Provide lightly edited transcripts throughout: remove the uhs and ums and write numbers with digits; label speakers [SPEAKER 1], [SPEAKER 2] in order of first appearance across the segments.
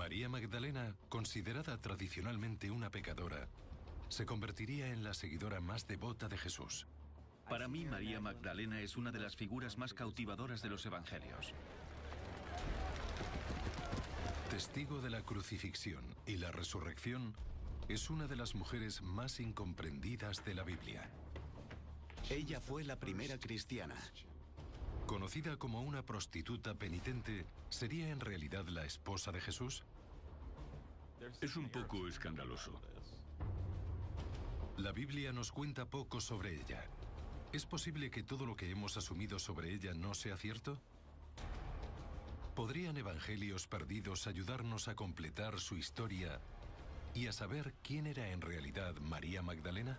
[SPEAKER 1] María Magdalena, considerada tradicionalmente una pecadora, se convertiría en la seguidora más devota de Jesús.
[SPEAKER 2] Para mí, María Magdalena es una de las figuras más cautivadoras de los evangelios.
[SPEAKER 1] Testigo de la crucifixión y la resurrección, es una de las mujeres más incomprendidas de la Biblia.
[SPEAKER 3] Ella fue la primera cristiana.
[SPEAKER 1] Conocida como una prostituta penitente, ¿sería en realidad la esposa de Jesús?
[SPEAKER 4] Es un poco escandaloso.
[SPEAKER 1] La Biblia nos cuenta poco sobre ella. ¿Es posible que todo lo que hemos asumido sobre ella no sea cierto? ¿Podrían evangelios perdidos ayudarnos a completar su historia y a saber quién era en realidad María Magdalena?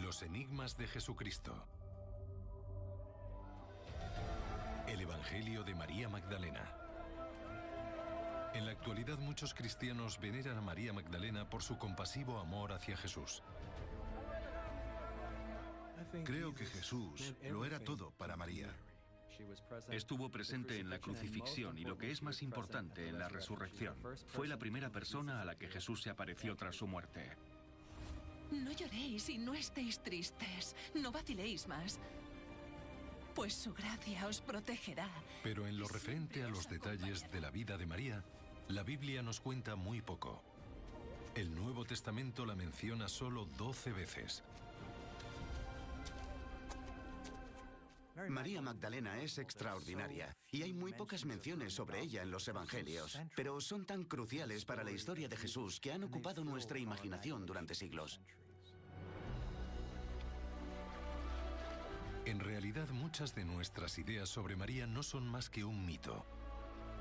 [SPEAKER 1] Los enigmas de Jesucristo. El Evangelio de María Magdalena. En la actualidad muchos cristianos veneran a María Magdalena por su compasivo amor hacia Jesús.
[SPEAKER 5] Creo que Jesús lo era todo para María.
[SPEAKER 2] Estuvo presente en la crucifixión y, lo que es más importante, en la resurrección. Fue la primera persona a la que Jesús se apareció tras su muerte.
[SPEAKER 6] No lloréis y no estéis tristes. No vaciléis más, pues su gracia os protegerá.
[SPEAKER 1] Pero en lo referente a los detalles de la vida de María, la Biblia nos cuenta muy poco. El Nuevo Testamento la menciona solo 12 veces.
[SPEAKER 3] María Magdalena es extraordinaria y hay muy pocas menciones sobre ella en los evangelios, pero son tan cruciales para la historia de Jesús que han ocupado nuestra imaginación durante siglos.
[SPEAKER 1] En realidad, muchas de nuestras ideas sobre María no son más que un mito.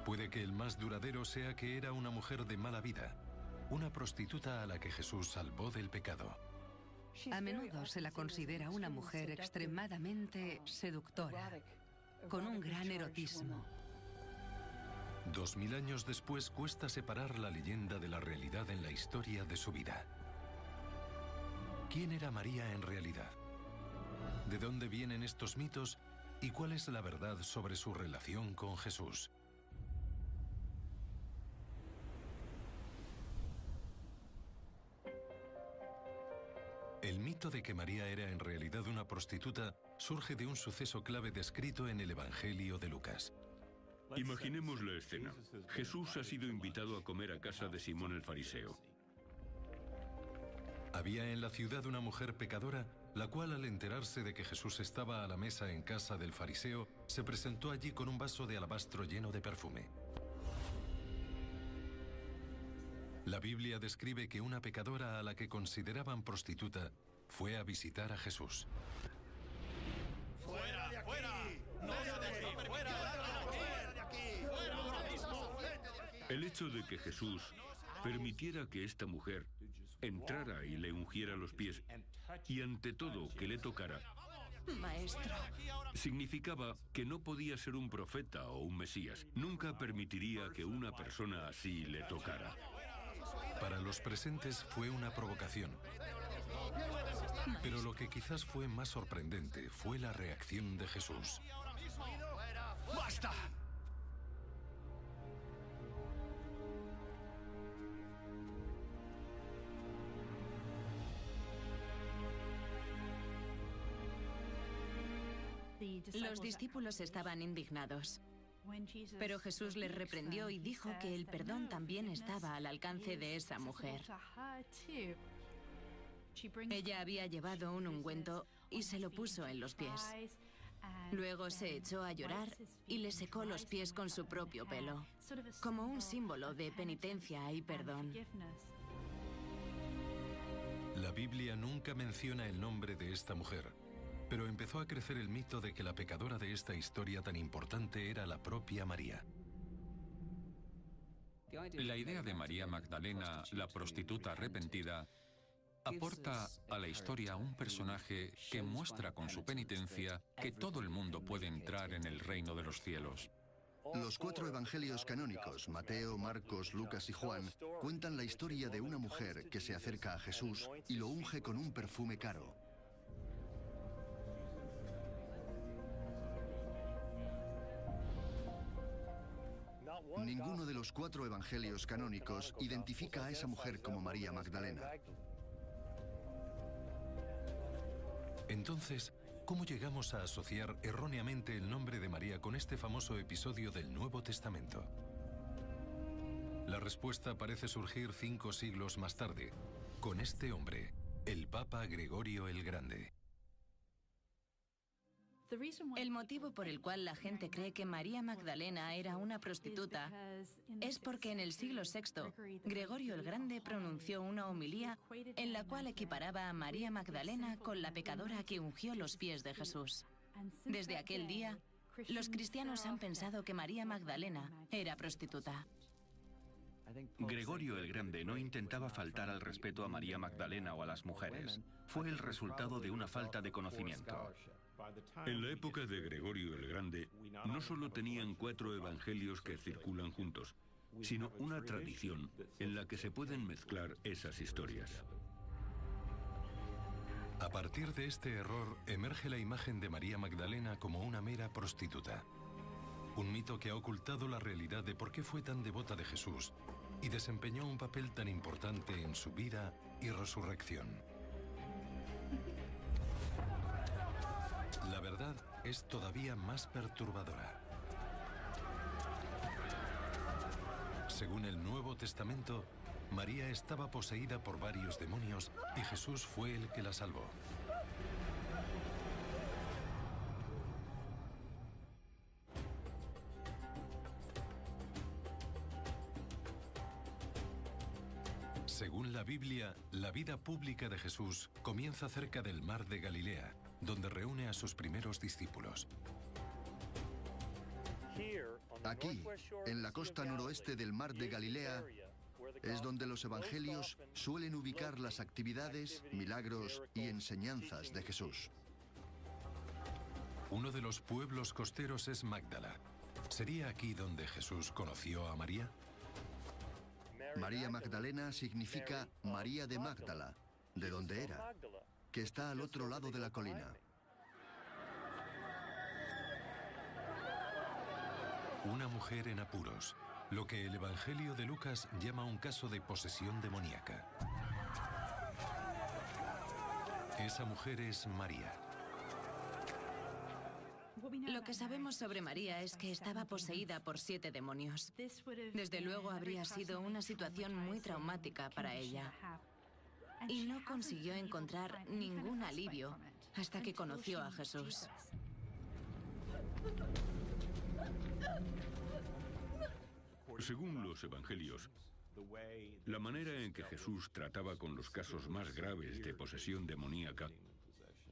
[SPEAKER 1] Puede que el más duradero sea que era una mujer de mala vida, una prostituta a la que Jesús salvó del pecado.
[SPEAKER 7] A menudo se la considera una mujer extremadamente seductora, con un gran erotismo.
[SPEAKER 1] 2000 años después cuesta separar la leyenda de la realidad en la historia de su vida. ¿Quién era María en realidad? ¿De dónde vienen estos mitos y cuál es la verdad sobre su relación con Jesús? El mito de que María era en realidad una prostituta surge de un suceso clave descrito en el Evangelio de Lucas.
[SPEAKER 4] Imaginemos la escena. Jesús ha sido invitado a comer a casa de Simón el fariseo.
[SPEAKER 1] Había en la ciudad una mujer pecadora, la cual al enterarse de que Jesús estaba a la mesa en casa del fariseo, se presentó allí con un vaso de alabastro lleno de perfume. La Biblia describe que una pecadora a la que consideraban prostituta fue a visitar a Jesús.
[SPEAKER 8] ¡Fuera de aquí! ¡Fuera! ¡No se deje! ¡Fuera de aquí! ¡Fuera ahora mismo!
[SPEAKER 4] El hecho de que Jesús permitiera que esta mujer entrara y le ungiera los pies, y ante todo que le tocara,
[SPEAKER 6] Maestro,
[SPEAKER 4] significaba que no podía ser un profeta o un mesías. Nunca permitiría que una persona así le tocara.
[SPEAKER 1] Para los presentes fue una provocación. Pero lo que quizás fue más sorprendente fue la reacción de Jesús.
[SPEAKER 8] ¡Basta!
[SPEAKER 9] Los discípulos estaban indignados, pero Jesús les reprendió y dijo que el perdón también estaba al alcance de esa mujer. Ella había llevado un ungüento y se lo puso en los pies. Luego se echó a llorar y le secó los pies con su propio pelo, como un símbolo de penitencia y perdón.
[SPEAKER 1] La Biblia nunca menciona el nombre de esta mujer, pero empezó a crecer el mito de que la pecadora de esta historia tan importante era la propia María.
[SPEAKER 10] La idea de María Magdalena, la prostituta arrepentida, aporta a la historia un personaje que muestra con su penitencia que todo el mundo puede entrar en el reino de los cielos.
[SPEAKER 11] Los 4 evangelios canónicos, Mateo, Marcos, Lucas y Juan, cuentan la historia de una mujer que se acerca a Jesús y lo unge con un perfume caro. Ninguno de los 4 evangelios canónicos identifica a esa mujer como María Magdalena.
[SPEAKER 1] Entonces, ¿cómo llegamos a asociar erróneamente el nombre de María con este famoso episodio del Nuevo Testamento? La respuesta parece surgir 5 siglos más tarde, con este hombre, el Papa Gregorio el Grande.
[SPEAKER 9] El motivo por el cual la gente cree que María Magdalena era una prostituta es porque en el siglo VI, Gregorio el Grande pronunció una homilía en la cual equiparaba a María Magdalena con la pecadora que ungió los pies de Jesús. Desde aquel día, los cristianos han pensado que María Magdalena era prostituta.
[SPEAKER 2] Gregorio el Grande no intentaba faltar al respeto a María Magdalena o a las mujeres. Fue el resultado de una falta de conocimiento.
[SPEAKER 4] En la época de Gregorio el Grande, no solo tenían 4 evangelios que circulan juntos, sino una tradición en la que se pueden mezclar esas historias.
[SPEAKER 1] A partir de este error, emerge la imagen de María Magdalena como una mera prostituta. Un mito que ha ocultado la realidad de por qué fue tan devota de Jesús y desempeñó un papel tan importante en su vida y resurrección. La verdad es todavía más perturbadora. Según el Nuevo Testamento, María estaba poseída por varios demonios y Jesús fue el que la salvó. Según la Biblia, la vida pública de Jesús comienza cerca del mar de Galilea, donde reúne a sus primeros discípulos.
[SPEAKER 11] Aquí, en la costa noroeste del mar de Galilea, es donde los evangelios suelen ubicar las actividades, milagros y enseñanzas de Jesús.
[SPEAKER 1] Uno de los pueblos costeros es Magdala. ¿Sería aquí donde Jesús conoció a María?
[SPEAKER 11] María Magdalena significa María de Magdala, de donde era, que está al otro lado de la colina.
[SPEAKER 1] Una mujer en apuros, lo que el Evangelio de Lucas llama un caso de posesión demoníaca. Esa mujer es María.
[SPEAKER 9] Lo que sabemos sobre María es que estaba poseída por 7 demonios. Desde luego habría sido una situación muy traumática para ella. Y no consiguió encontrar ningún alivio hasta que conoció a Jesús.
[SPEAKER 4] Según los evangelios, la manera en que Jesús trataba con los casos más graves de posesión demoníaca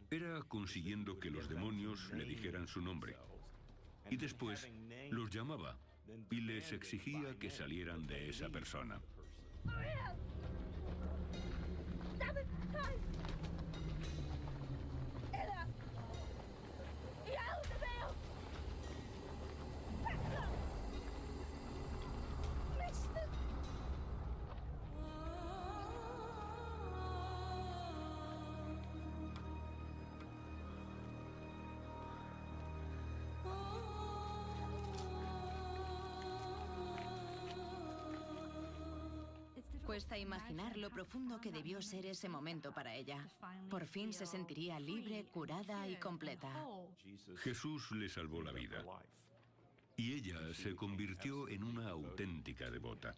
[SPEAKER 4] era consiguiendo que los demonios le dijeran su nombre. Y después los llamaba y les exigía que salieran de esa persona.
[SPEAKER 9] Cuesta imaginar lo profundo que debió ser ese momento para ella. Por fin se sentiría libre, curada y completa.
[SPEAKER 4] Jesús le salvó la vida y ella se convirtió en una auténtica devota.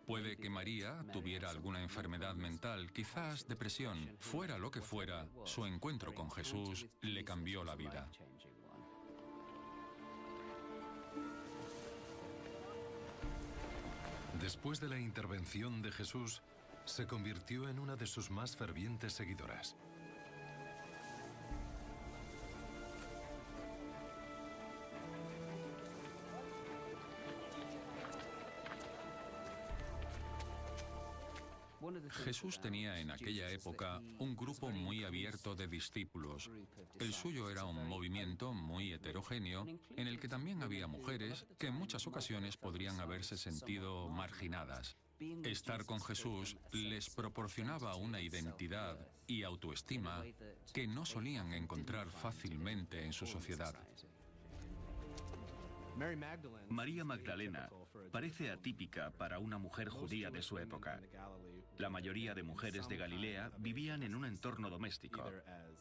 [SPEAKER 10] Puede que María tuviera alguna enfermedad mental, quizás depresión. Fuera lo que fuera, su encuentro con Jesús le cambió la vida.
[SPEAKER 1] Después de la intervención de Jesús, se convirtió en una de sus más fervientes seguidoras.
[SPEAKER 10] Jesús tenía en aquella época un grupo muy abierto de discípulos. El suyo era un movimiento muy heterogéneo en el que también había mujeres que en muchas ocasiones podrían haberse sentido marginadas. Estar con Jesús les proporcionaba una identidad y autoestima que no solían encontrar fácilmente en su sociedad.
[SPEAKER 2] María Magdalena parece atípica para una mujer judía de su época. La mayoría de mujeres de Galilea vivían en un entorno doméstico,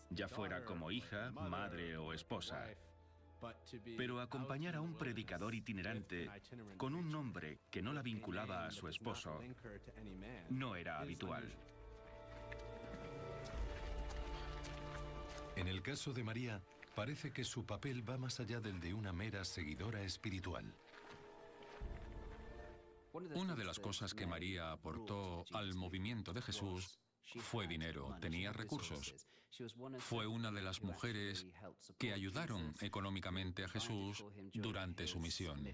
[SPEAKER 2] ya fuera como hija, madre o esposa. Pero acompañar a un predicador itinerante con un nombre que no la vinculaba a su esposo no era habitual.
[SPEAKER 1] En el caso de María, parece que su papel va más allá del de una mera seguidora espiritual.
[SPEAKER 10] Una de las cosas que María aportó al movimiento de Jesús fue dinero, tenía recursos. Fue una de las mujeres que ayudaron económicamente a Jesús durante su misión.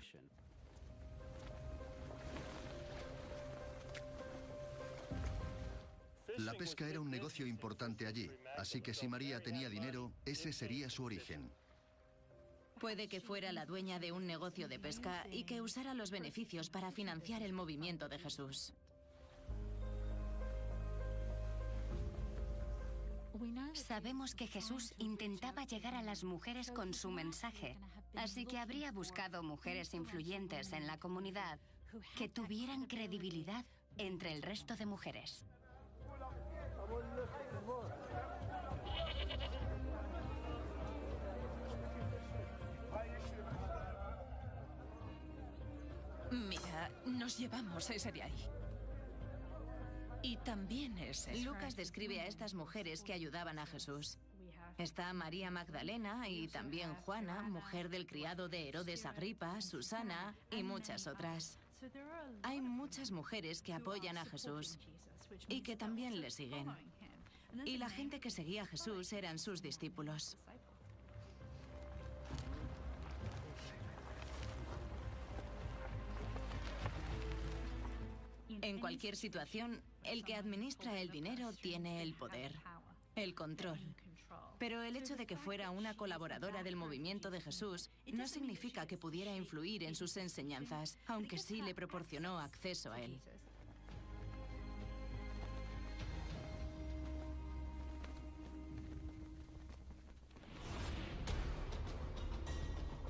[SPEAKER 11] La pesca era un negocio importante allí, así que si María tenía dinero, ese sería su origen.
[SPEAKER 9] Puede que fuera la dueña de un negocio de pesca y que usara los beneficios para financiar el movimiento de Jesús.
[SPEAKER 12] Sabemos que Jesús intentaba llegar a las mujeres con su mensaje, así que habría buscado mujeres influyentes en la comunidad que tuvieran credibilidad entre el resto de mujeres.
[SPEAKER 6] Mira, nos llevamos ese de ahí. Y también ese.
[SPEAKER 9] Lucas describe a estas mujeres que ayudaban a Jesús. Está María Magdalena y también Juana, mujer del criado de Herodes Agripa, Susana y muchas otras. Hay muchas mujeres que apoyan a Jesús y que también le siguen. Y la gente que seguía a Jesús eran sus discípulos. En cualquier situación, el que administra el dinero tiene el poder, el control. Pero el hecho de que fuera una colaboradora del movimiento de Jesús no significa que pudiera influir en sus enseñanzas, aunque sí le proporcionó acceso a él.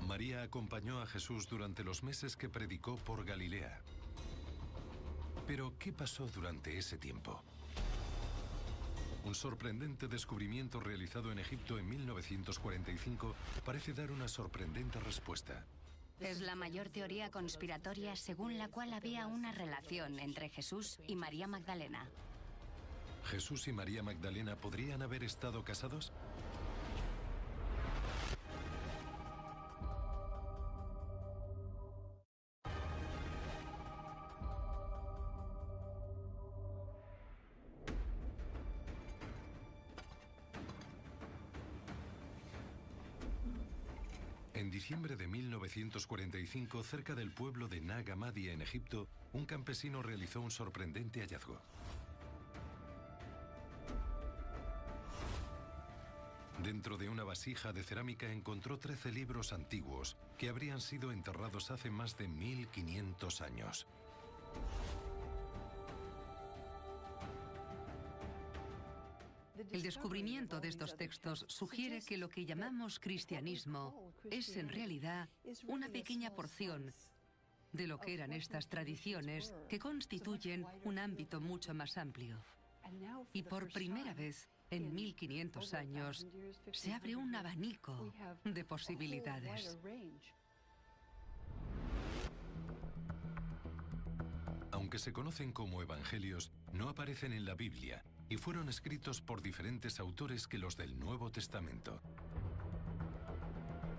[SPEAKER 1] María acompañó a Jesús durante los meses que predicó por Galilea. Pero, ¿qué pasó durante ese tiempo? Un sorprendente descubrimiento realizado en Egipto en 1945 parece dar una sorprendente respuesta.
[SPEAKER 12] Es la mayor teoría conspiratoria según la cual había una relación entre Jesús y María Magdalena.
[SPEAKER 1] ¿Jesús y María Magdalena podrían haber estado casados? En diciembre de 1945, cerca del pueblo de Nag Hammadi en Egipto, un campesino realizó un sorprendente hallazgo. Dentro de una vasija de cerámica encontró 13 libros antiguos que habrían sido enterrados hace más de 1500 años.
[SPEAKER 7] El descubrimiento de estos textos sugiere que lo que llamamos cristianismo es en realidad una pequeña porción de lo que eran estas tradiciones que constituyen un ámbito mucho más amplio. Y por primera vez en 1500 años se abre un abanico de posibilidades.
[SPEAKER 1] Aunque se conocen como evangelios, no aparecen en la Biblia y fueron escritos por diferentes autores que los del Nuevo Testamento.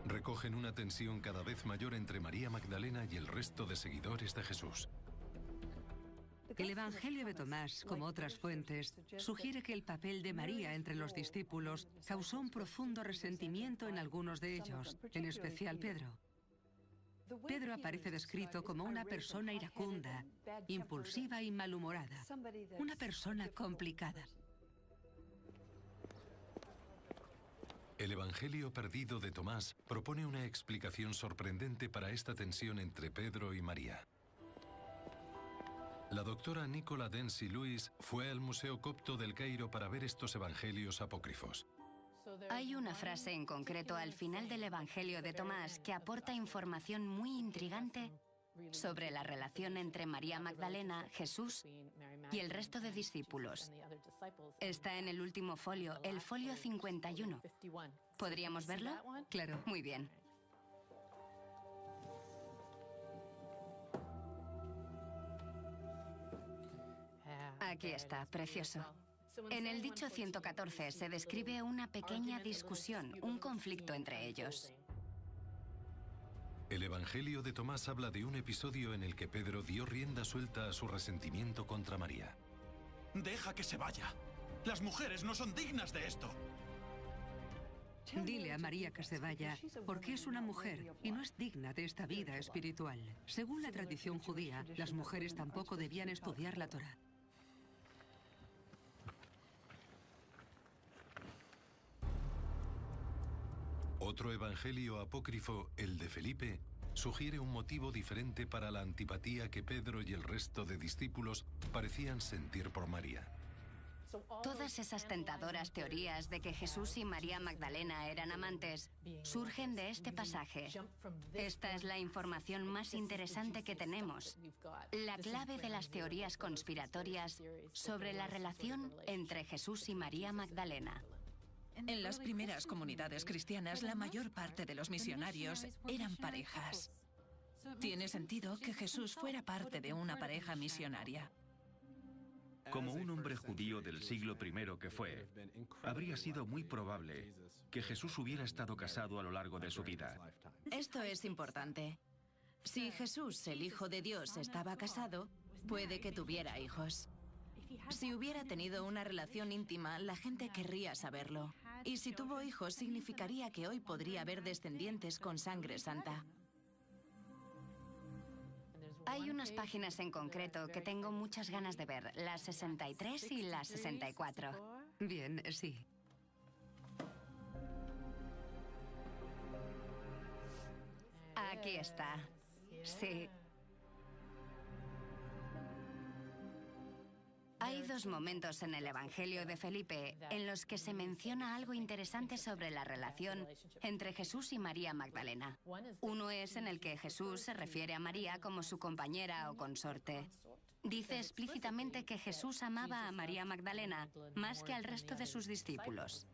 [SPEAKER 1] Recogen una tensión cada vez mayor entre María Magdalena y el resto de seguidores de Jesús.
[SPEAKER 7] El Evangelio de Tomás, como otras fuentes, sugiere que el papel de María entre los discípulos causó un profundo resentimiento en algunos de ellos, en especial Pedro. Pedro aparece descrito como una persona iracunda, impulsiva y malhumorada, una persona complicada.
[SPEAKER 1] El Evangelio perdido de Tomás propone una explicación sorprendente para esta tensión entre Pedro y María. La doctora Nicola Densi Lewis fue al Museo Copto del Cairo para ver estos evangelios apócrifos.
[SPEAKER 12] Hay una frase en concreto al final del Evangelio de Tomás que aporta información muy intrigante sobre la relación entre María Magdalena, Jesús y el resto de discípulos. Está en el último folio, el folio 51. ¿Podríamos verlo?
[SPEAKER 7] Claro.
[SPEAKER 12] Muy bien. Aquí está, precioso. En el dicho 114 se describe una pequeña discusión, un conflicto entre ellos.
[SPEAKER 1] El Evangelio de Tomás habla de un episodio en el que Pedro dio rienda suelta a su resentimiento contra María.
[SPEAKER 8] ¡Deja que se vaya! ¡Las mujeres no son dignas de esto!
[SPEAKER 7] Dile a María que se vaya, porque es una mujer y no es digna de esta vida espiritual. Según la tradición judía, las mujeres tampoco debían estudiar la Torá.
[SPEAKER 1] Otro evangelio apócrifo, el de Felipe, sugiere un motivo diferente para la antipatía que Pedro y el resto de discípulos parecían sentir por María.
[SPEAKER 12] Todas esas tentadoras teorías de que Jesús y María Magdalena eran amantes surgen de este pasaje. Esta es la información más interesante que tenemos, la clave de las teorías conspiratorias sobre la relación entre Jesús y María Magdalena.
[SPEAKER 6] En las primeras comunidades cristianas, la mayor parte de los misionarios eran parejas. Tiene sentido que Jesús fuera parte de una pareja misionaria.
[SPEAKER 2] Como un hombre judío del siglo I que fue, habría sido muy probable que Jesús hubiera estado casado a lo largo de su vida.
[SPEAKER 9] Esto es importante. Si Jesús, el Hijo de Dios, estaba casado, puede que tuviera hijos. Si hubiera tenido una relación íntima, la gente querría saberlo. Y si tuvo hijos, significaría que hoy podría haber descendientes con sangre santa.
[SPEAKER 12] Hay unas páginas en concreto que tengo muchas ganas de ver, la 63 y la 64.
[SPEAKER 7] Bien, sí.
[SPEAKER 12] Aquí está. Sí. Hay dos momentos en el Evangelio de Felipe en los que se menciona algo interesante sobre la relación entre Jesús y María Magdalena. Uno es en el que Jesús se refiere a María como su compañera o consorte. Dice explícitamente que Jesús amaba a María Magdalena más que al resto de sus discípulos.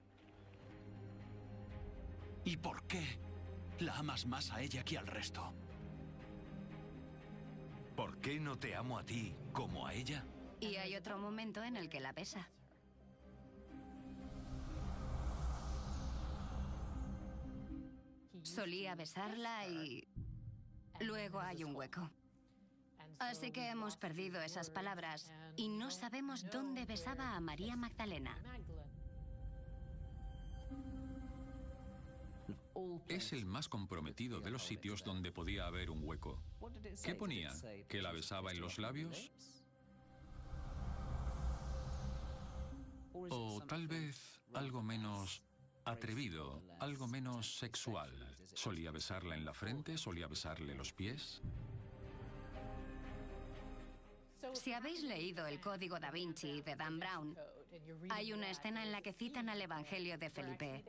[SPEAKER 8] ¿Y por qué la amas más a ella que al resto?
[SPEAKER 13] ¿Por qué no te amo a ti como a ella?
[SPEAKER 12] Y hay otro momento en el que la besa. Solía besarla y luego hay un hueco. Así que hemos perdido esas palabras y no sabemos dónde besaba a María Magdalena.
[SPEAKER 10] Es el más comprometido de los sitios donde podía haber un hueco. ¿Qué ponía? ¿Que la besaba en los labios? O tal vez algo menos atrevido, algo menos sexual. ¿Solía besarla en la frente? ¿Solía besarle los pies?
[SPEAKER 12] Si habéis leído El Código Da Vinci de Dan Brown, hay una escena en la que citan al Evangelio de Felipe.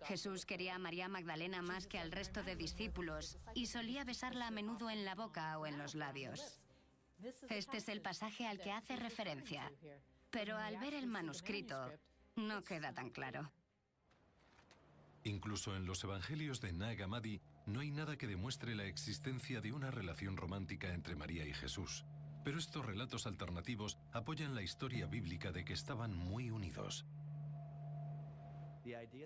[SPEAKER 12] Jesús quería a María Magdalena más que al resto de discípulos y solía besarla a menudo en la boca o en los labios. Este es el pasaje al que hace referencia. Pero al ver el manuscrito, no queda tan claro.
[SPEAKER 1] Incluso en los evangelios de Nag Hammadi no hay nada que demuestre la existencia de una relación romántica entre María y Jesús. Pero estos relatos alternativos apoyan la historia bíblica de que estaban muy unidos.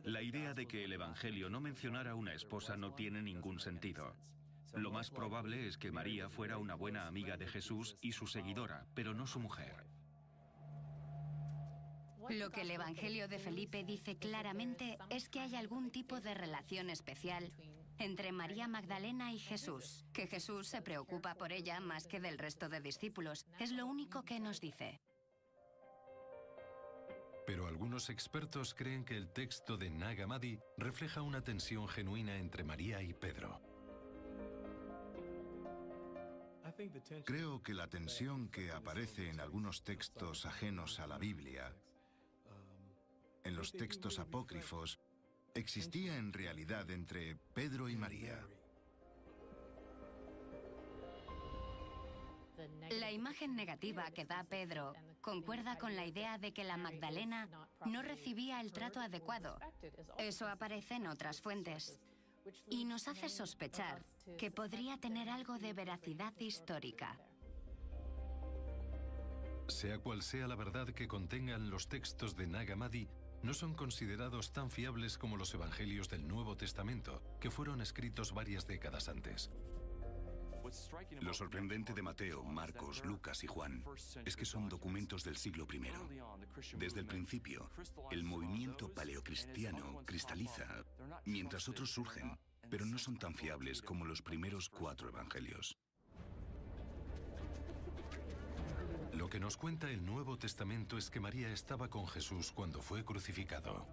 [SPEAKER 2] La idea de que el Evangelio no mencionara a una esposa no tiene ningún sentido. Lo más probable es que María fuera una buena amiga de Jesús y su seguidora, pero no su mujer.
[SPEAKER 12] Lo que el Evangelio de Felipe dice claramente es que hay algún tipo de relación especial entre María Magdalena y Jesús, que Jesús se preocupa por ella más que del resto de discípulos. Es lo único que nos dice.
[SPEAKER 1] Pero algunos expertos creen que el texto de Nag Hammadi refleja una tensión genuina entre María y Pedro.
[SPEAKER 5] Creo que la tensión que aparece en algunos textos ajenos a la Biblia, en los textos apócrifos, existía en realidad entre Pedro y María.
[SPEAKER 12] La imagen negativa que da Pedro concuerda con la idea de que la Magdalena no recibía el trato adecuado. Eso aparece en otras fuentes y nos hace sospechar que podría tener algo de veracidad histórica.
[SPEAKER 1] Sea cual sea la verdad que contengan los textos de Nag Hammadi, no son considerados tan fiables como los evangelios del Nuevo Testamento, que fueron escritos varias décadas antes.
[SPEAKER 14] Lo sorprendente de Mateo, Marcos, Lucas y Juan es que son documentos del siglo I. Desde el principio, el movimiento paleocristiano cristaliza, mientras otros surgen, pero no son tan fiables como los primeros 4 evangelios.
[SPEAKER 1] Lo que nos cuenta el Nuevo Testamento es que María estaba con Jesús cuando fue crucificado.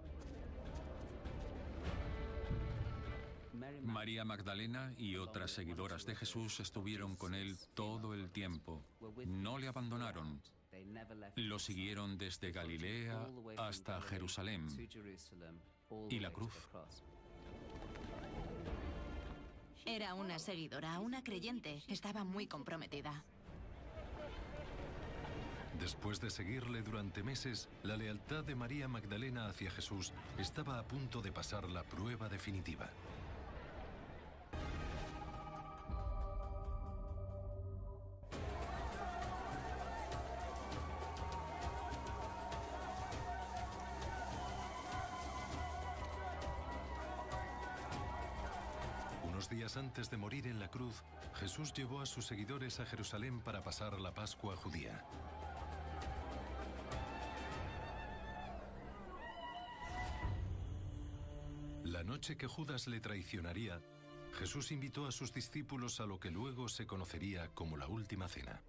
[SPEAKER 10] María Magdalena y otras seguidoras de Jesús estuvieron con él todo el tiempo. No le abandonaron. Lo siguieron desde Galilea hasta Jerusalén y la cruz.
[SPEAKER 9] Era una seguidora, una creyente. Estaba muy comprometida.
[SPEAKER 1] Después de seguirle durante meses, la lealtad de María Magdalena hacia Jesús estaba a punto de pasar la prueba definitiva. Unos días antes de morir en la cruz, Jesús llevó a sus seguidores a Jerusalén para pasar la Pascua judía. La noche que Judas le traicionaría, Jesús invitó a sus discípulos a lo que luego se conocería como la Última Cena.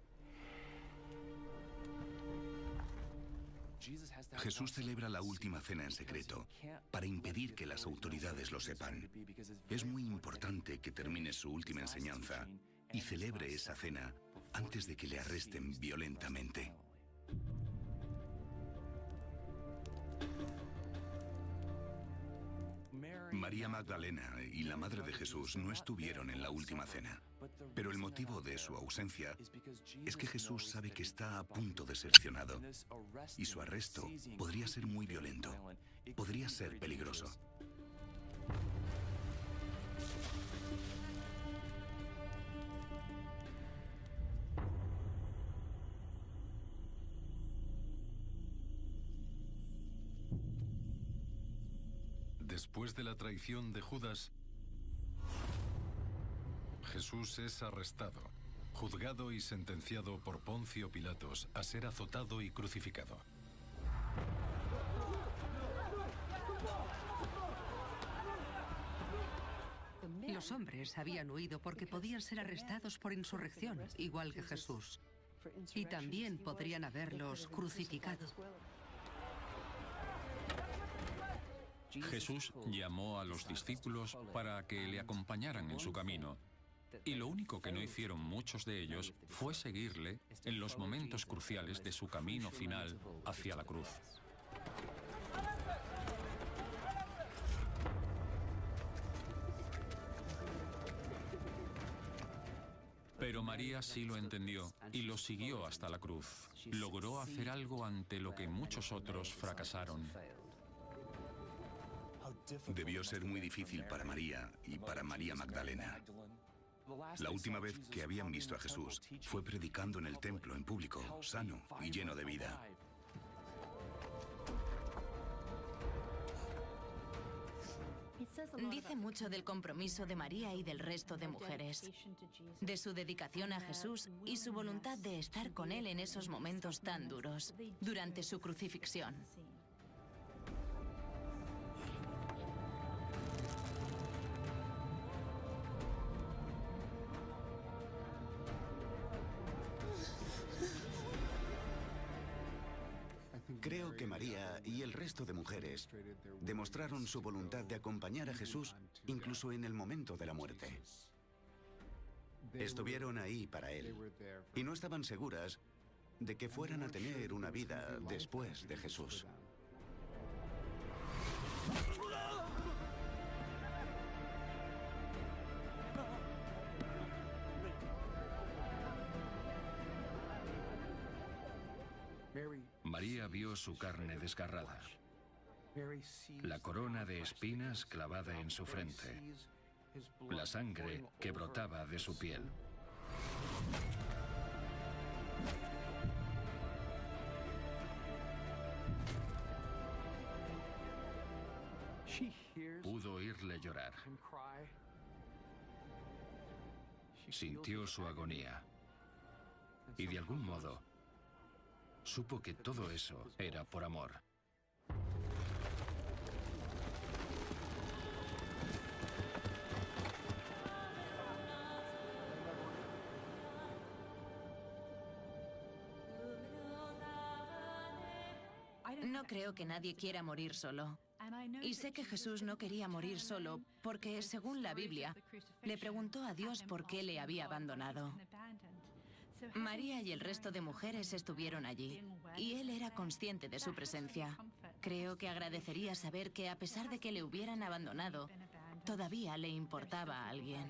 [SPEAKER 14] Jesús celebra la última cena en secreto para impedir que las autoridades lo sepan. Es muy importante que termine su última enseñanza y celebre esa cena antes de que le arresten violentamente. María Magdalena y la madre de Jesús no estuvieron en la última cena, pero el motivo de su ausencia es que Jesús sabe que está a punto de ser seccionado y su arresto podría ser muy violento, podría ser peligroso.
[SPEAKER 1] Después de la traición de Judas, Jesús es arrestado, juzgado y sentenciado por Poncio Pilatos a ser azotado y crucificado.
[SPEAKER 7] Los hombres habían huido porque podían ser arrestados por insurrección, igual que Jesús. Y también podrían haberlos crucificado.
[SPEAKER 10] Jesús llamó a los discípulos para que le acompañaran en su camino. Y lo único que no hicieron muchos de ellos fue seguirle en los momentos cruciales de su camino final hacia la cruz. Pero María sí lo entendió y lo siguió hasta la cruz. Logró hacer algo ante lo que muchos otros fracasaron.
[SPEAKER 14] Debió ser muy difícil para María y para María Magdalena. La última vez que habían visto a Jesús fue predicando en el templo en público, sano y lleno de vida.
[SPEAKER 9] Dice mucho del compromiso de María y del resto de mujeres, de su dedicación a Jesús y su voluntad de estar con él en esos momentos tan duros, durante su crucifixión.
[SPEAKER 3] Creo que María y el resto de mujeres demostraron su voluntad de acompañar a Jesús incluso en el momento de la muerte. Estuvieron ahí para él y no estaban seguras de que fueran a tener una vida después de Jesús.
[SPEAKER 2] María vio su carne desgarrada, la corona de espinas clavada en su frente, la sangre que brotaba de su piel. Pudo oírle llorar. Sintió su agonía. Y de algún modo, supo que todo eso era por amor.
[SPEAKER 9] No creo que nadie quiera morir solo. Y sé que Jesús no quería morir solo porque, según la Biblia, le preguntó a Dios por qué le había abandonado. María y el resto de mujeres estuvieron allí, y él era consciente de su presencia. Creo que agradecería saber que, a pesar de que le hubieran abandonado, todavía le importaba a alguien.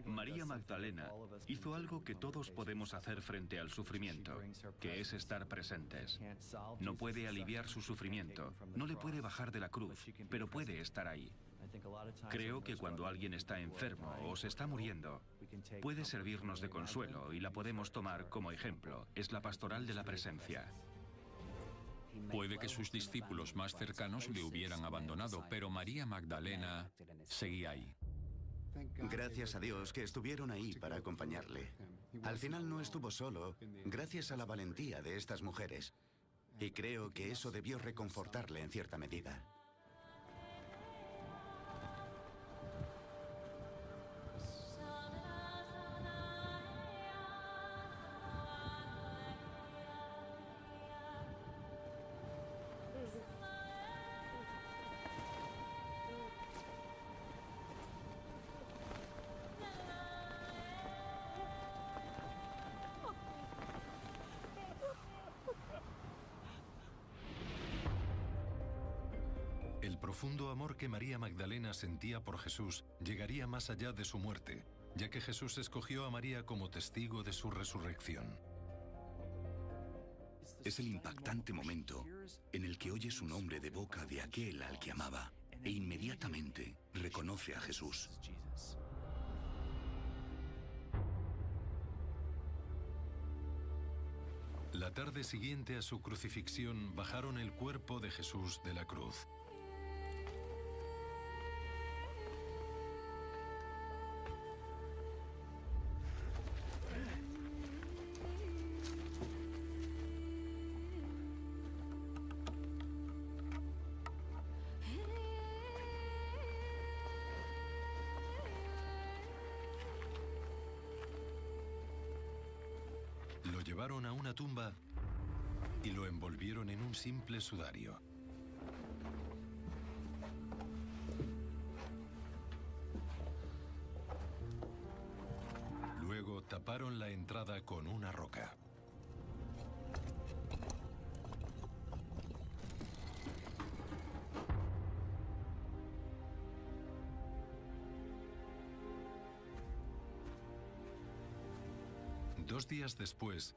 [SPEAKER 2] María Magdalena hizo algo que todos podemos hacer frente al sufrimiento, que es estar presentes. No puede aliviar su sufrimiento, no le puede bajar de la cruz, pero puede estar ahí. Creo que cuando alguien está enfermo o se está muriendo, puede servirnos de consuelo y la podemos tomar como ejemplo. Es la pastoral de la presencia.
[SPEAKER 10] Puede que sus discípulos más cercanos le hubieran abandonado, pero María Magdalena seguía ahí.
[SPEAKER 3] Gracias a Dios que estuvieron ahí para acompañarle. Al final no estuvo solo, gracias a la valentía de estas mujeres. Y creo que eso debió reconfortarle en cierta medida.
[SPEAKER 1] El profundo amor que María Magdalena sentía por Jesús llegaría más allá de su muerte, ya que Jesús escogió a María como testigo de su resurrección.
[SPEAKER 14] Es el impactante momento en el que oye su nombre de boca de aquel al que amaba e inmediatamente reconoce a Jesús.
[SPEAKER 1] La tarde siguiente a su crucifixión bajaron el cuerpo de Jesús de la cruz. Lo llevaron a una tumba y lo envolvieron en un simple sudario. Luego taparon la entrada con una roca. Dos días después,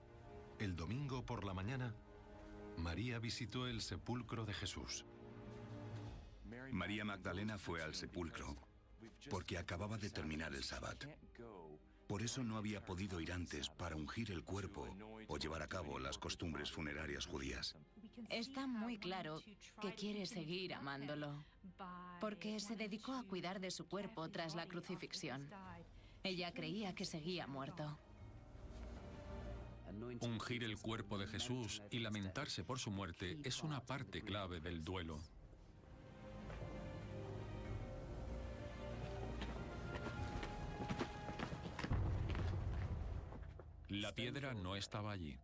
[SPEAKER 1] el domingo por la mañana, María visitó el sepulcro de Jesús.
[SPEAKER 14] María Magdalena fue al sepulcro porque acababa de terminar el sábado. Por eso no había podido ir antes para ungir el cuerpo o llevar a cabo las costumbres funerarias judías.
[SPEAKER 9] Está muy claro que quiere seguir amándolo, porque se dedicó a cuidar de su cuerpo tras la crucifixión. Ella creía que seguía muerto.
[SPEAKER 10] Ungir el cuerpo de Jesús y lamentarse por su muerte es una parte clave del duelo. La piedra no estaba allí.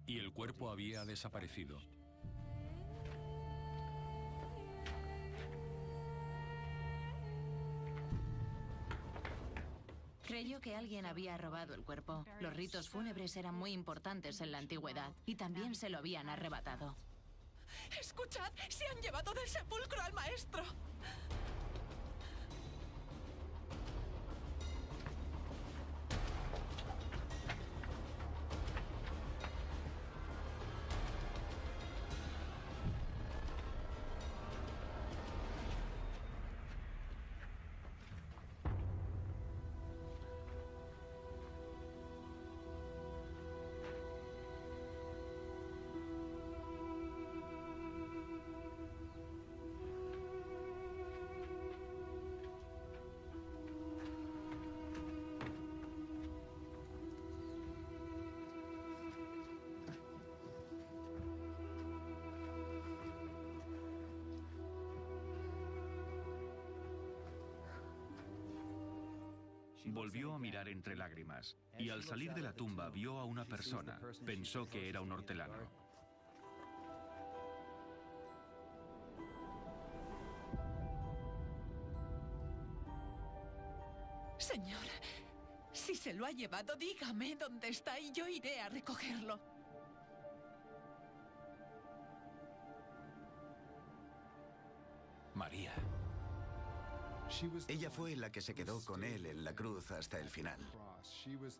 [SPEAKER 10] Y el cuerpo había desaparecido.
[SPEAKER 9] Creyó que alguien había robado el cuerpo. Los ritos fúnebres eran muy importantes en la antigüedad y también se lo habían arrebatado.
[SPEAKER 6] ¡Escuchad! ¡Se han llevado del sepulcro al maestro!
[SPEAKER 2] Volvió a mirar entre lágrimas y al salir de la tumba vio a una persona. Pensó que era un hortelano.
[SPEAKER 6] Señor, si se lo ha llevado, dígame dónde está y yo iré a recogerlo.
[SPEAKER 13] María.
[SPEAKER 3] Ella fue la que se quedó con él en la cruz hasta el final.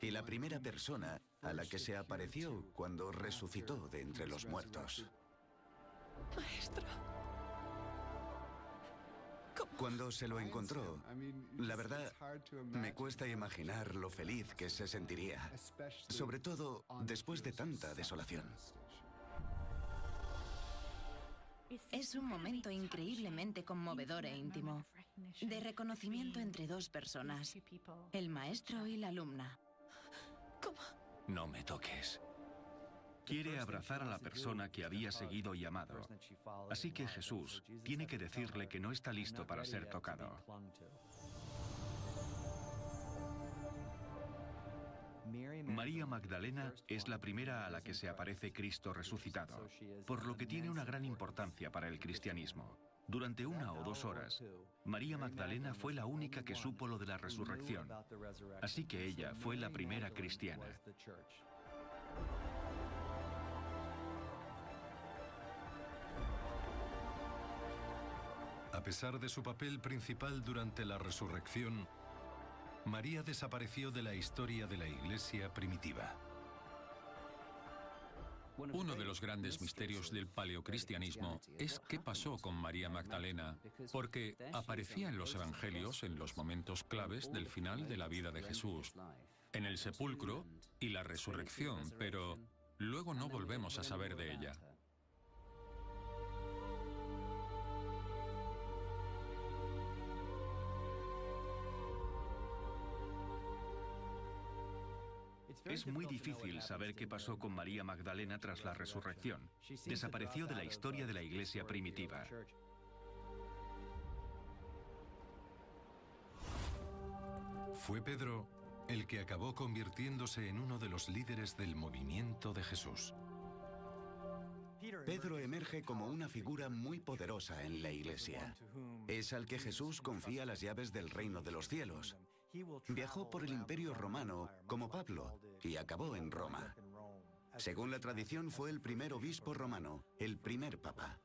[SPEAKER 3] Y la primera persona a la que se apareció cuando resucitó de entre los muertos.
[SPEAKER 6] Maestro.
[SPEAKER 3] Cuando se lo encontró, la verdad, me cuesta imaginar lo feliz que se sentiría. Sobre todo después de tanta desolación.
[SPEAKER 9] Es un momento increíblemente conmovedor e íntimo, de reconocimiento entre dos personas, el maestro y la alumna.
[SPEAKER 6] ¿Cómo?
[SPEAKER 13] No me toques.
[SPEAKER 2] Quiere abrazar a la persona que había seguido y amado. Así que Jesús tiene que decirle que no está listo para ser tocado. María Magdalena es la primera a la que se aparece Cristo resucitado, por lo que tiene una gran importancia para el cristianismo. Durante 1 o 2 horas, María Magdalena fue la única que supo lo de la resurrección, así que ella fue la primera cristiana.
[SPEAKER 1] A pesar de su papel principal durante la resurrección, María desapareció de la historia de la Iglesia primitiva.
[SPEAKER 10] Uno de los grandes misterios del paleocristianismo es qué pasó con María Magdalena, porque aparecía en los evangelios en los momentos claves del final de la vida de Jesús, en el sepulcro y la resurrección, pero luego no volvemos a saber de ella.
[SPEAKER 2] Es muy difícil saber qué pasó con María Magdalena tras la resurrección. Desapareció de la historia de la Iglesia primitiva.
[SPEAKER 1] Fue Pedro el que acabó convirtiéndose en uno de los líderes del movimiento de Jesús.
[SPEAKER 3] Pedro emerge como una figura muy poderosa en la Iglesia. Es al que Jesús confía las llaves del reino de los cielos. Viajó por el Imperio Romano como Pablo y acabó en Roma. Según la tradición, fue el primer obispo romano, el primer papa.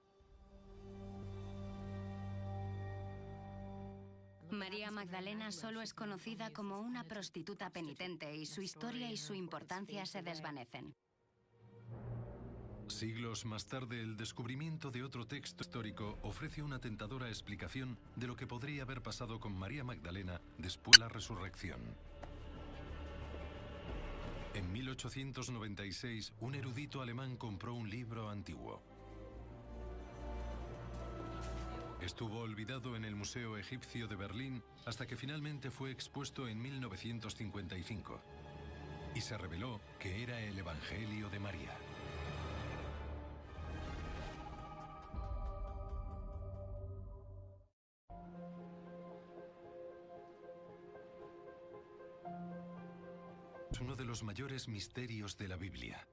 [SPEAKER 12] María Magdalena solo es conocida como una prostituta penitente y su historia y su importancia se desvanecen.
[SPEAKER 1] Siglos más tarde, el descubrimiento de otro texto histórico ofrece una tentadora explicación de lo que podría haber pasado con María Magdalena después de la resurrección. En 1896, un erudito alemán compró un libro antiguo. Estuvo olvidado en el Museo Egipcio de Berlín hasta que finalmente fue expuesto en 1955 y se reveló que era el Evangelio de María. Es uno de los mayores misterios de la Biblia.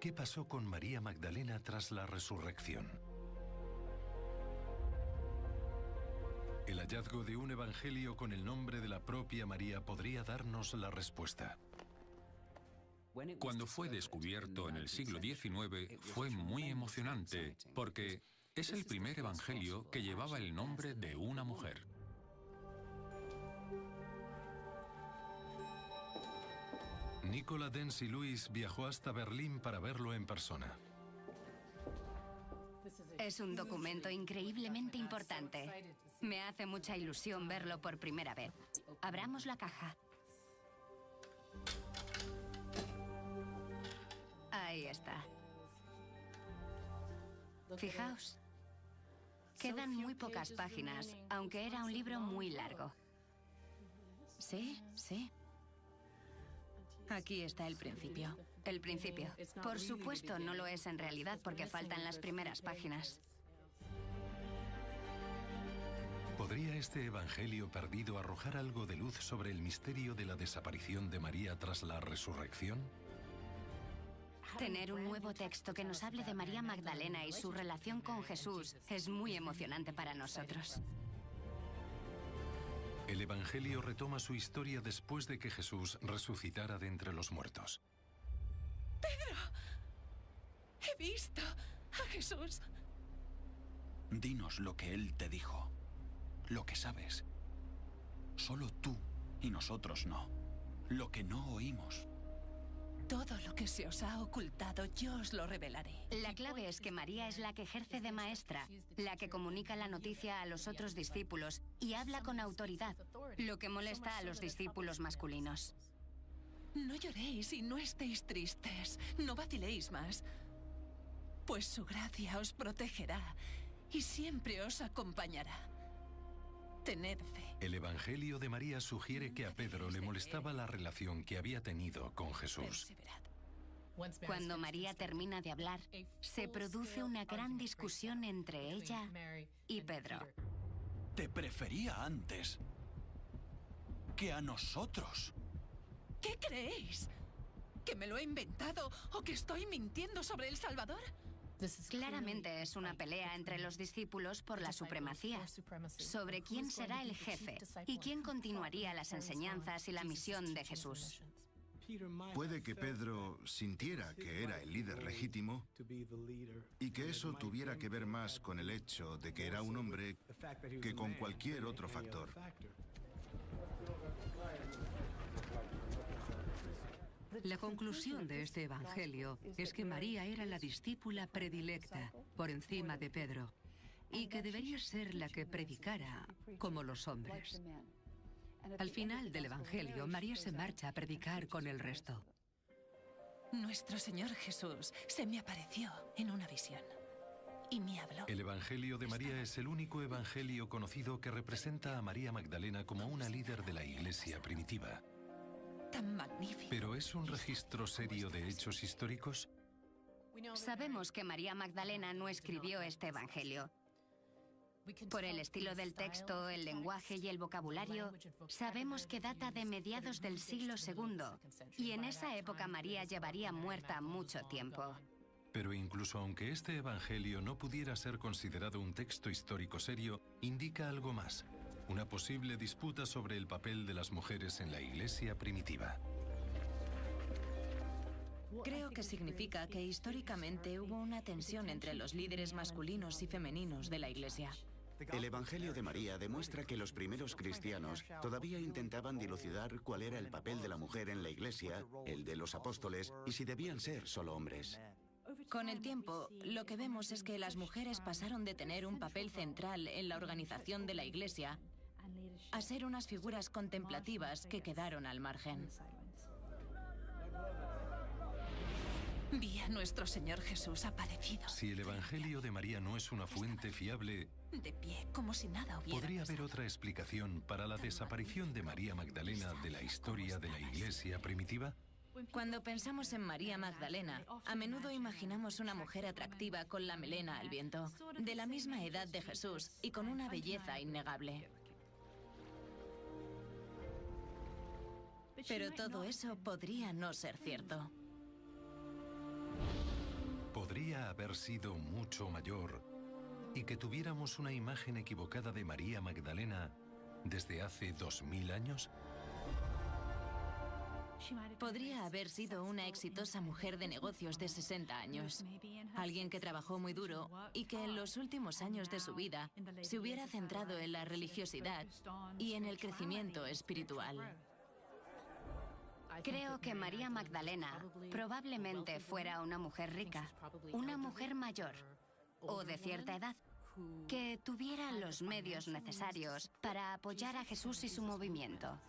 [SPEAKER 1] ¿Qué pasó con María Magdalena tras la resurrección? El hallazgo de un evangelio con el nombre de la propia María podría darnos la respuesta.
[SPEAKER 10] Cuando fue descubierto en el siglo XIX, fue muy emocionante, porque es el primer evangelio que llevaba el nombre de una mujer.
[SPEAKER 1] Nicola Denzi Lewis viajó hasta Berlín para verlo en persona.
[SPEAKER 12] Es un documento increíblemente importante. Me hace mucha ilusión verlo por primera vez. Abramos la caja. Ahí está. Fijaos. Quedan muy pocas páginas, aunque era un libro muy largo. Sí, sí. Aquí está el principio. El principio. Por supuesto, no lo es en realidad porque faltan las primeras páginas.
[SPEAKER 1] ¿Podría este evangelio perdido arrojar algo de luz sobre el misterio de la desaparición de María tras la resurrección?
[SPEAKER 12] Tener un nuevo texto que nos hable de María Magdalena y su relación con Jesús es muy emocionante para nosotros.
[SPEAKER 1] El evangelio retoma su historia después de que Jesús resucitara de entre los muertos.
[SPEAKER 6] ¡Pedro! ¡He visto a Jesús!
[SPEAKER 14] Dinos lo que Él te dijo, lo que sabes. Solo tú y nosotros no. Lo que no oímos.
[SPEAKER 6] Todo lo que se os ha ocultado, yo os lo revelaré.
[SPEAKER 12] La clave es que María es la que ejerce de maestra, la que comunica la noticia a los otros discípulos y habla con autoridad, lo que molesta a los discípulos masculinos.
[SPEAKER 6] No lloréis y no estéis tristes, no vaciléis más, pues su gracia os protegerá y siempre os acompañará. Tened fe.
[SPEAKER 1] El evangelio de María sugiere que a Pedro le molestaba la relación que había tenido con Jesús.
[SPEAKER 12] Cuando María termina de hablar, se produce una gran discusión entre ella y Pedro.
[SPEAKER 14] Te prefería antes que a nosotros.
[SPEAKER 6] ¿Qué creéis? ¿Que me lo he inventado o que estoy mintiendo sobre el Salvador?
[SPEAKER 12] Claramente es una pelea entre los discípulos por la supremacía, sobre quién será el jefe y quién continuaría las enseñanzas y la misión de Jesús.
[SPEAKER 5] Puede que Pedro sintiera que era el líder legítimo y que eso tuviera que ver más con el hecho de que era un hombre que con cualquier otro factor.
[SPEAKER 7] La conclusión de este evangelio es que María era la discípula predilecta por encima de Pedro y que debería ser la que predicara como los hombres. Al final del evangelio, María se marcha a predicar con el resto.
[SPEAKER 6] Nuestro Señor Jesús se me apareció en una visión y me habló.
[SPEAKER 1] El evangelio de María es el único evangelio conocido que representa a María Magdalena como una líder de la iglesia primitiva.
[SPEAKER 6] Tan magnífico.
[SPEAKER 1] ¿Pero es un registro serio de hechos históricos?
[SPEAKER 12] Sabemos que María Magdalena no escribió este evangelio. Por el estilo del texto, el lenguaje y el vocabulario, sabemos que data de mediados del siglo II, y en esa época María llevaría muerta mucho tiempo.
[SPEAKER 1] Pero incluso aunque este evangelio no pudiera ser considerado un texto histórico serio, indica algo más. Una posible disputa sobre el papel de las mujeres en la iglesia primitiva.
[SPEAKER 9] Creo que significa que históricamente hubo una tensión entre los líderes masculinos y femeninos de la iglesia.
[SPEAKER 3] El Evangelio de María demuestra que los primeros cristianos todavía intentaban dilucidar cuál era el papel de la mujer en la iglesia, el de los apóstoles, y si debían ser solo hombres.
[SPEAKER 9] Con el tiempo, lo que vemos es que las mujeres pasaron de tener un papel central en la organización de la iglesia a ser unas figuras contemplativas que quedaron al margen.
[SPEAKER 6] Vi a nuestro Señor Jesús aparecido.
[SPEAKER 1] Si el Evangelio de María no es una fuente fiable,
[SPEAKER 6] De pie, como si nada hubiera
[SPEAKER 1] ¿podría haber
[SPEAKER 6] pasado.
[SPEAKER 1] otra explicación para la desaparición de María Magdalena de la historia de la Iglesia primitiva?
[SPEAKER 9] Cuando pensamos en María Magdalena, a menudo imaginamos una mujer atractiva con la melena al viento, de la misma edad de Jesús y con una belleza innegable. Pero todo eso podría no ser cierto.
[SPEAKER 1] Podría haber sido mucho mayor y que tuviéramos una imagen equivocada de María Magdalena desde hace 2000 años.
[SPEAKER 9] Podría haber sido una exitosa mujer de negocios de 60 años. Alguien que trabajó muy duro y que en los últimos años de su vida se hubiera centrado en la religiosidad y en el crecimiento espiritual.
[SPEAKER 12] Creo que María Magdalena probablemente fuera una mujer rica, una mujer mayor o de cierta edad, que tuviera los medios necesarios para apoyar a Jesús y su movimiento.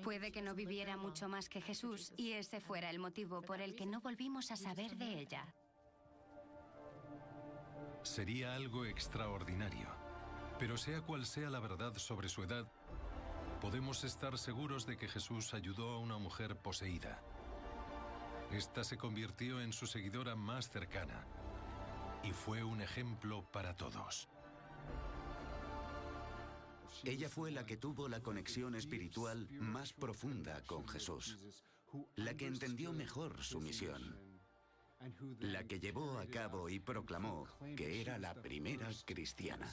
[SPEAKER 12] Puede que no viviera mucho más que Jesús y ese fuera el motivo por el que no volvimos a saber de ella.
[SPEAKER 1] Sería algo extraordinario. Pero sea cual sea la verdad sobre su edad, podemos estar seguros de que Jesús ayudó a una mujer poseída. Esta se convirtió en su seguidora más cercana y fue un ejemplo para todos.
[SPEAKER 3] Ella fue la que tuvo la conexión espiritual más profunda con Jesús, la que entendió mejor su misión, la que llevó a cabo y proclamó que era la primera cristiana.